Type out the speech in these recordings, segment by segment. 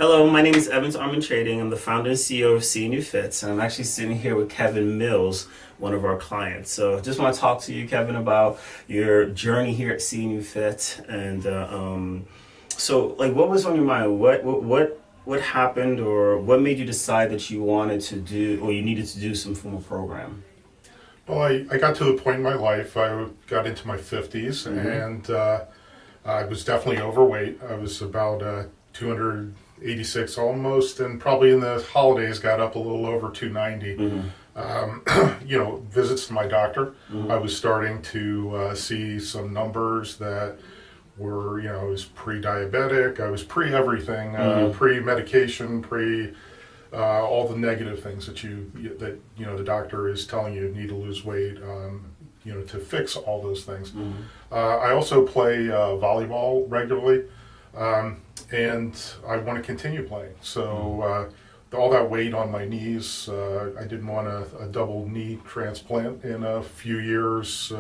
Hello, my name is Evans Armin Trading. I'm the founder and CEO of See New Fits, and I'm actually sitting here with Kevin Mills, one of our clients. So I just want to talk to you, Kevin, about your journey here at See New Fit, and what was on your mind? What happened, or what made you decide that you wanted to do, or you needed to do some form of program? Well, I got to the point in my life, I got into my 50s, and I was definitely overweight. I was about 286 almost, and probably in the holidays got up a little over 290. Visits to my doctor. I was starting to see some numbers that were, I was pre-diabetic, I was pre-everything, pre-medication, all the negative things that the doctor is telling you need to lose weight, to fix all those things. I also play volleyball regularly, and I want to continue playing. So all that weight on my knees, I didn't want a double knee transplant in a few years.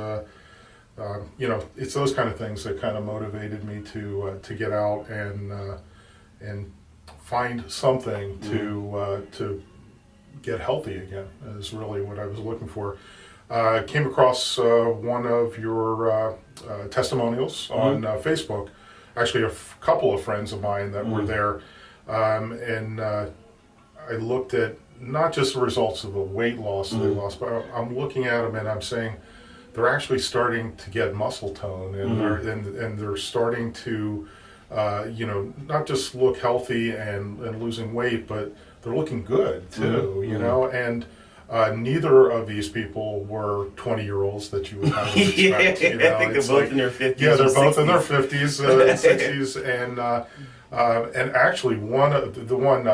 It's those kind of things that kind of motivated me to get out and find something to get healthy again, is really what I was looking for. Came across one of your testimonials on Facebook. Actually, a couple of friends of mine that were there, and I looked at not just the results of the weight loss they lost, but I'm looking at them and I'm saying they're actually starting to get muscle tone, and they're starting to not just look healthy and losing weight, but they're looking good too, and neither of these people were 20-year-olds that you would kind of expect. I think they're both in their 50s. Yeah, they're both 60s. in their 50s and 60s, and actually Rob, the one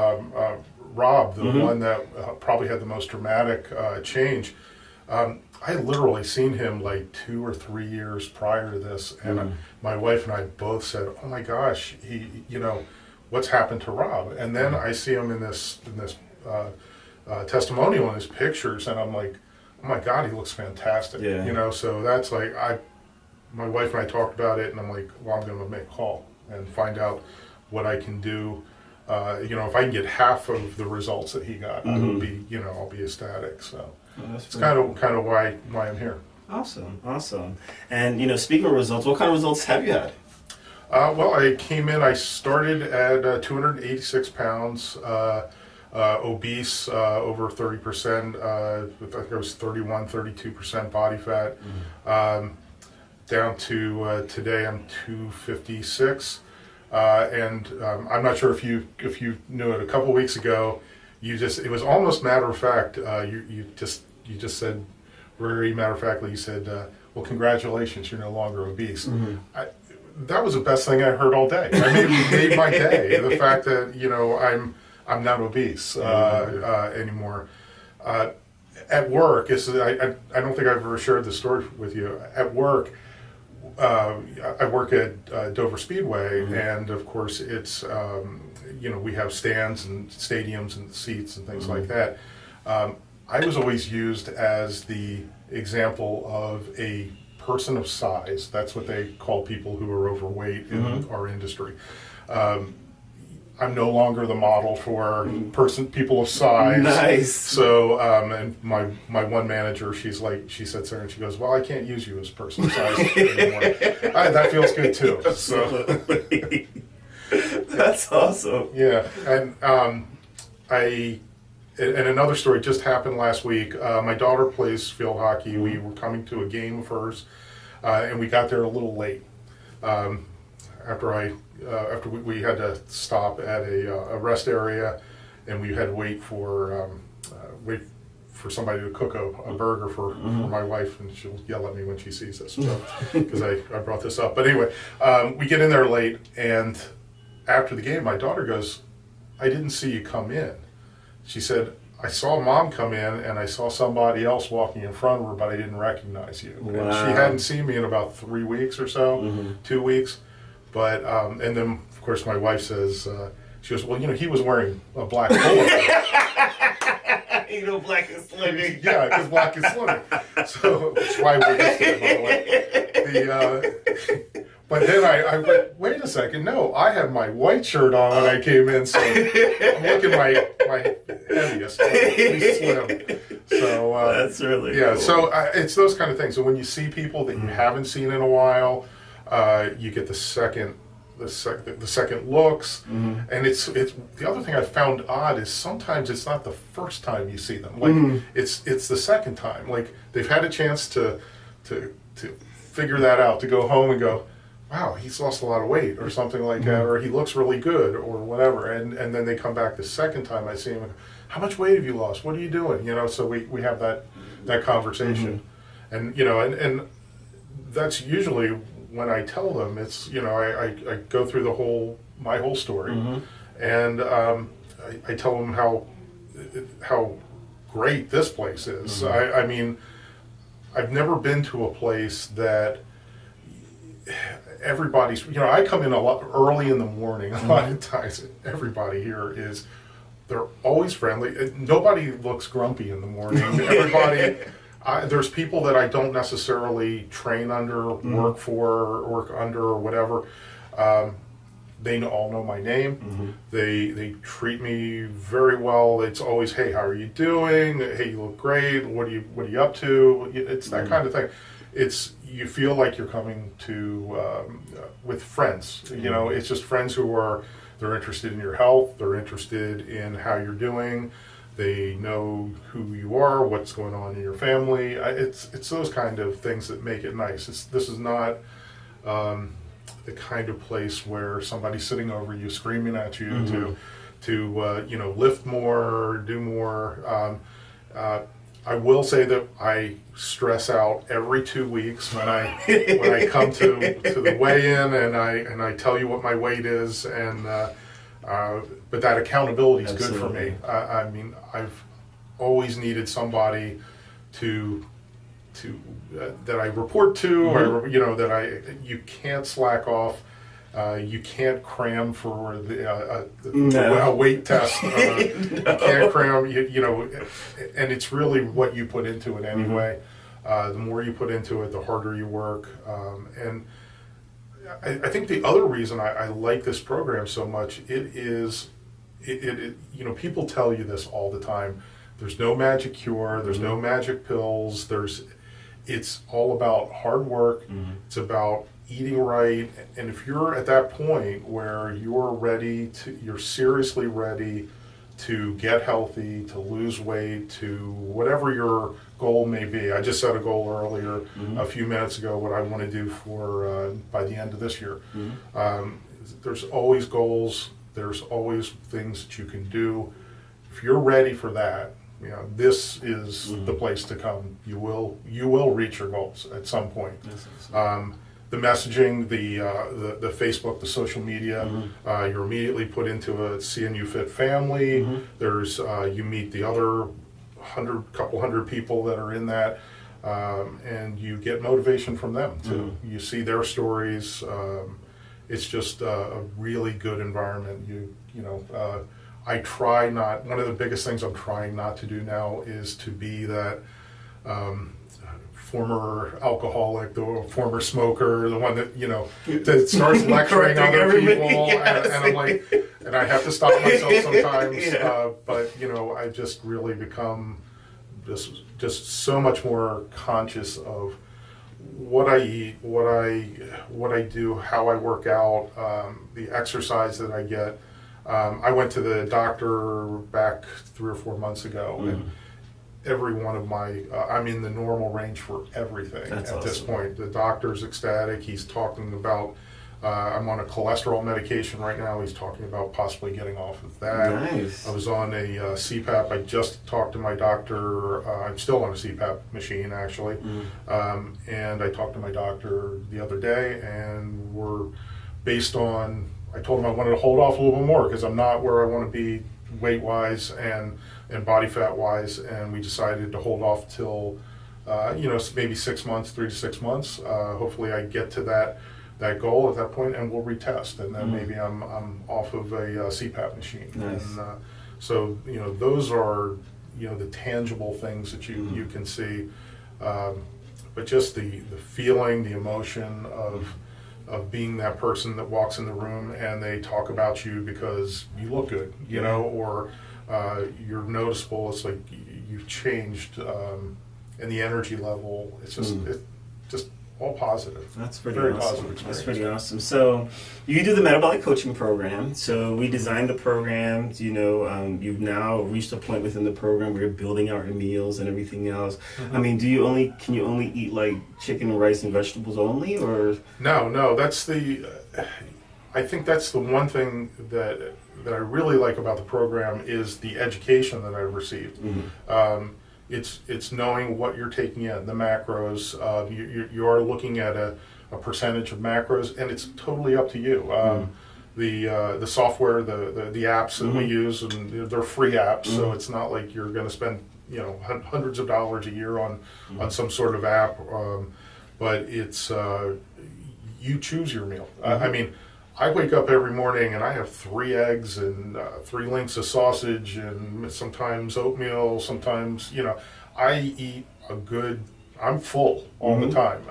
that probably had the most dramatic change. I had literally seen him like 2 or 3 years prior to this, and my wife and I both said, "Oh my gosh, what's happened to Rob?" And then I see him in this testimonial in his pictures, and I'm like, "Oh my God, he looks fantastic." Yeah. So that's like my wife and I talked about it, and I'm like, "Well, I'm going to make a call and find out what I can do." If I can get half of the results that he got, I would be, I'll be ecstatic. So it's kind of why I'm here. Awesome. And speaking of results, what kind of results have you had? Well, I came in. I started at 286 pounds, obese, over 30%. I think I was 32% body fat. Down to today, I'm 256. And I'm not sure if you knew it. A couple weeks ago, it was almost matter of fact. You just said very matter of factly. You said, "Well, congratulations, you're no longer obese." That was the best thing I heard all day. I mean, it made my day. The fact that I'm not obese anymore. At work, I don't think I've ever shared this story with you. At work. I work at Dover Speedway, and of course it's, we have stands and stadiums and seats and things like that. I was always used as the example of a person of size. That's what they call people who are overweight in our industry. I'm no longer the model for people of size. Nice. So, and my one manager, she sits there and she goes, "Well, I can't use you as person of size anymore." That feels good too. Absolutely. That's awesome. Yeah, and and another story just happened last week. My daughter plays field hockey. We were coming to a game of hers, and we got there a little late. After we had to stop at a rest area, and we had to wait for somebody to cook a burger for my wife, and she'll yell at me when she sees this because I brought this up. But anyway, we get in there late, and after the game, my daughter goes, "I didn't see you come in." She said, "I saw Mom come in, and I saw somebody else walking in front of her, but I didn't recognize you." Wow. And she hadn't seen me in about 3 weeks or so, 2 weeks. But, and then, of course, my wife says, she goes, "Well, he was wearing a black polo." Black is slimming. Yeah, because black is slimming. So, that's why we're just here, by the way. But then I went, wait a second, no, I had my white shirt on when I came in, so I'm looking my heaviest, pretty slim. So that's really yeah. cool. So it's those kind of things. So when you see people that you haven't seen in a while, you get the second looks, and it's the other thing I found odd is sometimes it's not the first time you see them. Like it's the second time. Like they've had a chance to figure that out, to go home and go, wow, he's lost a lot of weight or something like that, or he looks really good or whatever. And then they come back the second time I see him, how much weight have you lost? What are you doing? You know, so we have that conversation. And, you know, and that's usually when I tell them, it's, you know, I go through my whole story. And I tell them how great this place is. I mean, I've never been to a place that everybody's, you know, I come in a lot early in the morning. A lot of times, everybody here they're always friendly. Nobody looks grumpy in the morning. Everybody, there's people that I don't necessarily train under, work under, or whatever. They all know my name. They treat me very well. It's always, hey, how are you doing? Hey, you look great. What are you up to? It's that kind of thing. You feel like you're coming to with friends. You know, it's just friends they're interested in your health. They're interested in how you're doing. They know who you are, what's going on in your family. It's those kind of things that make it nice. This is not the kind of place where somebody's sitting over you, screaming at you to you know, lift more, do more. I will say that I stress out every 2 weeks when I come to the weigh-in and I tell you what my weight is, and but that accountability is good for me. I mean, I've always needed somebody that I report to, or you know, you can't slack off. You can't cram for a weight test. You can't cram, you know, and it's really what you put into it anyway. The more you put into it, the harder you work. And I think the other reason I like this program so much, you know, people tell you this all the time. There's no magic cure. There's no magic pills. It's all about hard work. It's about eating right, and if you're at that point where you're seriously ready to get healthy, to lose weight, to whatever your goal may be. I just set a goal earlier, a few minutes ago, what I want to do for by the end of this year. There's always goals. There's always things that you can do. If you're ready for that, you know, this is the place to come. You will reach your goals at some point. The messaging, the Facebook, the social media, you're immediately put into a CNU Fit family. There's you meet the other couple hundred people that are in that, and you get motivation from them too. You see their stories. It's just a really good environment. You know. I try not. One of the biggest things I'm trying not to do now is to be that. Former alcoholic, the former smoker, the one that, you know, that starts lecturing other people, yes. and I'm like, and I have to stop myself sometimes. But you know, I just really become just so much more conscious of what I eat, what I do, how I work out, the exercise that I get. I went to the doctor back 3 or 4 months ago, and every one of I'm in the normal range for everything. That's at awesome. This point. The doctor's ecstatic. He's talking about, I'm on a cholesterol medication right now. He's talking about possibly getting off of that. Nice. I was on a CPAP. I just talked to my doctor. I'm still on a CPAP machine, actually. And I talked to my doctor the other day, and I told him I wanted to hold off a little bit more because I'm not where I want to be weight-wise and body fat-wise, and we decided to hold off till, you know, maybe 6 months, 3 to 6 months. Hopefully I get to that goal at that point, and we'll retest, and then maybe I'm off of a CPAP machine. Nice. And so, you know, those are, you know, the tangible things that you can see, but just the feeling, the emotion of of being that person that walks in the room and they talk about you because you look good, you know, or you're noticeable. It's like you've changed, and the energy level. It's just all positive. That's pretty Very awesome. positive experience. That's pretty awesome. So you do the Metabolic Coaching program. So we designed the program. You know, you've now reached a point within the program where you're building out your meals and everything else. I mean, can you only eat like chicken, rice, and vegetables only, or? No. I think that's the one thing that I really like about the program is the education that I've received. It's knowing what you're taking in, the macros. You are looking at a percentage of macros, and it's totally up to you. The software, the apps that we use, and they're free apps, so it's not like you're going to spend hundreds of dollars a year on some sort of app. But it's you choose your meal. I mean, I wake up every morning and I have 3 eggs and 3 links of sausage and sometimes oatmeal, sometimes, I eat I'm full all the time.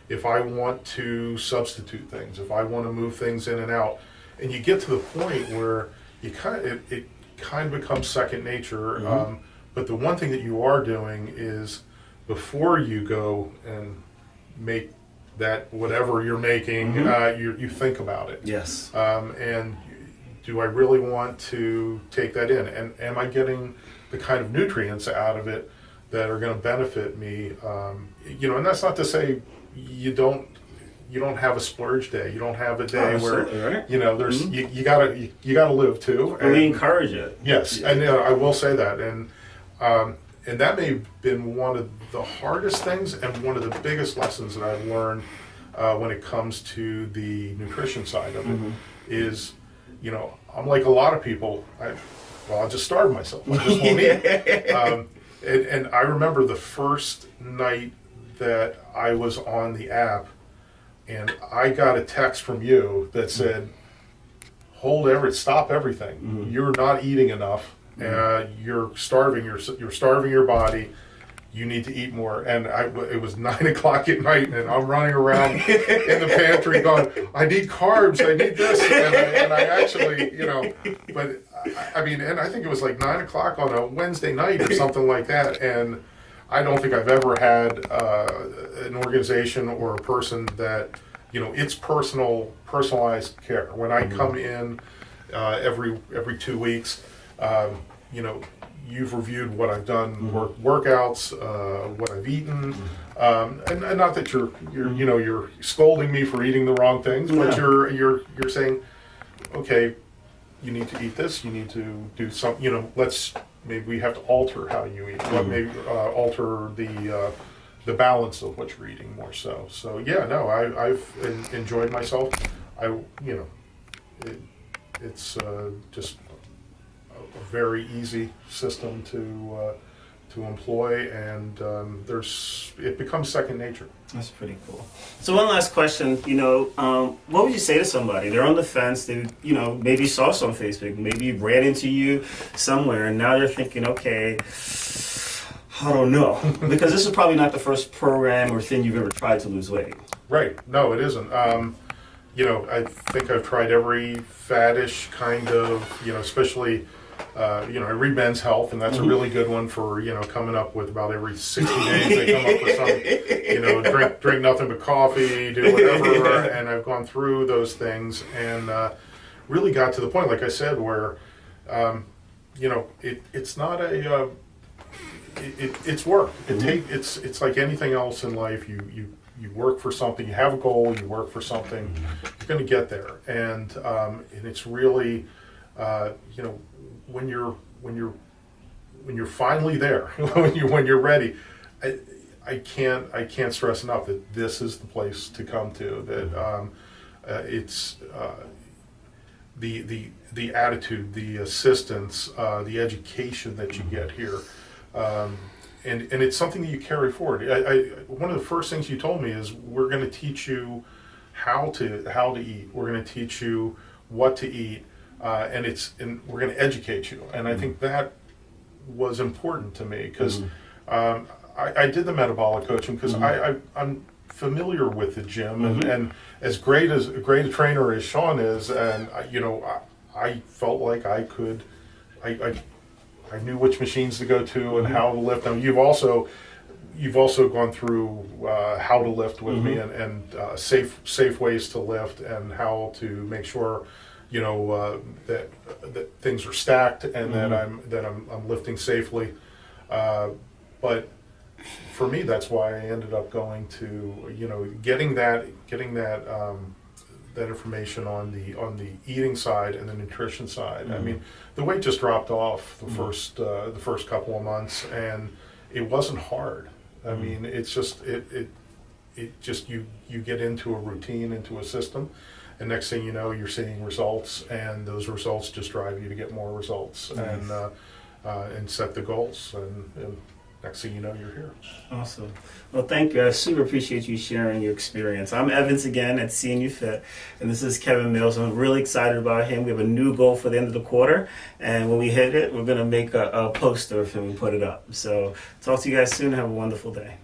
If I want to substitute things, if I want to move things in and out, and you get to the point where it kind of becomes second nature. But the one thing that you are doing is before you go and make that whatever you're making, you think about it. Yes. And do I really want to take that in? And am I getting the kind of nutrients out of it that are going to benefit me? And that's not to say you don't have a splurge day. You don't have a day where right? There's you gotta live too. And we encourage it. Yes, and I will say that, and that may have been one of the hardest things and one of the biggest lessons that I've learned when it comes to the nutrition side of it. Is, I'm like a lot of people. I'll just starve myself. I just won't eat. And I remember the first night that I was on the app, and I got a text from you that said, stop everything. You're not eating enough. You're starving your body. You need to eat more. And it was 9 o'clock at night, and I'm running around in the pantry going, I need carbs, I need this. And I actually, but I mean, and I think it was like 9 o'clock on a Wednesday night or something like that. And I don't think I've ever had an organization or a person that, it's personalized care. When I come in every 2 weeks, you've reviewed what I've done, workouts, what I've eaten, and not that you're scolding me for eating the wrong things, but you're saying, okay, you need to eat this, you need to do some, maybe we have to alter how you eat, maybe alter the balance of what you're eating more so. So I've enjoyed myself. It's just a very easy system to employ, and it becomes second nature. That's pretty cool. So one last question, what would you say to somebody? They're on the fence, they, maybe saw us on Facebook, maybe ran into you somewhere, and now they're thinking, okay, I don't know. Because this is probably not the first program or thing you've ever tried to lose weight. Right. No, it isn't. I think I've tried every faddish kind of, especially, I read Men's Health, and that's a really good one for, coming up with about every 60 days they come up with some, drink nothing but coffee, do whatever, and I've gone through those things and really got to the point, like I said, where, it's not a, it's work. It's like anything else in life. You work for something. You have a goal. You work for something. You're going to get there, and it's really, when you're finally there, when you're ready, I can't stress enough that this is the place to come to. That it's the attitude, the assistance, the education that you get here. And it's something that you carry forward. One of the first things you told me is we're going to teach you how to eat. We're going to teach you what to eat, and we're going to educate you. And I think that was important to me because I did the metabolic coaching because I'm familiar with the gym, and as great a trainer as Sean is, and I felt like I could, I knew which machines to go to and how to lift them. You've also gone through how to lift with me, and safe ways to lift, and how to make sure that things are stacked, and that I'm lifting safely. But for me, that's why I ended up going to getting that information on the eating side and the nutrition side. I mean, the weight just dropped off the first couple of months, and it wasn't hard. I mean, it's just it just you get into a routine, into a system, and next thing you know, you're seeing results, and those results just drive you to get more results, and set the goals, and next thing you know, you're here. Awesome. Well, thank you. I super appreciate you sharing your experience. I'm Evans again at Seeing You Fit, and this is Kevin Mills. I'm really excited about him. We have a new goal for the end of the quarter, and when we hit it, we're going to make a poster of him and put it up. So talk to you guys soon. Have a wonderful day.